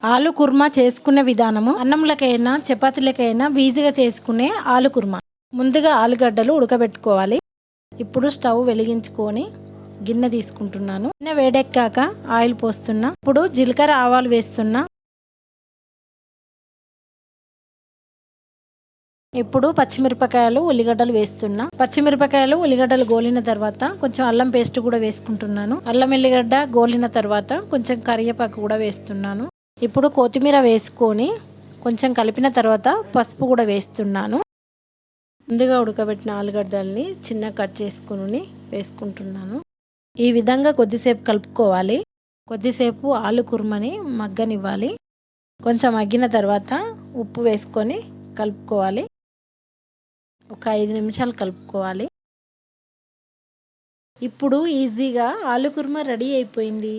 ఆలు కుర్మా చేసుకునే విధానము అన్నంలకైనా చపాతీలకైనా ఈజీగా చేసుకునే ఆలు కుర్మా. ముందుగా ఆలుగడ్డలు ఉడకబెట్టుకోవాలి. ఇప్పుడు స్టవ్ వెలిగించుకొని గిన్నె తీసుకుంటున్నాను. గిన్నె వేడెక్కాక ఆయిల్ పోస్తున్నా. ఇప్పుడు జీలకర్ర ఆవాలు వేస్తున్నా. ఇప్పుడు పచ్చిమిరపకాయలు ఉల్లిగడ్డలు వేస్తున్నా. పచ్చిమిరపకాయలు ఉల్లిగడ్డలు గోలిన తర్వాత కొంచెం అల్లం పేస్ట్ కూడా వేసుకుంటున్నాను. అల్లం ఎల్లిగడ్డ గోలిన తర్వాత కొంచెం కరివేపాకు కూడా వేస్తున్నాను. ఇప్పుడు కొత్తిమీర వేసుకొని కొంచెం కలిపిన తర్వాత పసుపు కూడా వేస్తున్నాను. ముందుగా ఉడకబెట్టిన ఆలుగడ్డల్ని చిన్న కట్ చేసుకుని వేసుకుంటున్నాను. ఈ విధంగా కొద్దిసేపు కలుపుకోవాలి. కొద్దిసేపు ఆలు కుర్మని మగ్గనివ్వాలి. కొంచెం మగ్గిన తర్వాత ఉప్పు వేసుకొని కలుపుకోవాలి. ఒక 5 నిమిషాలు కలుపుకోవాలి. ఇప్పుడు ఈజీగా ఆలు కుర్మా రెడీ అయిపోయింది.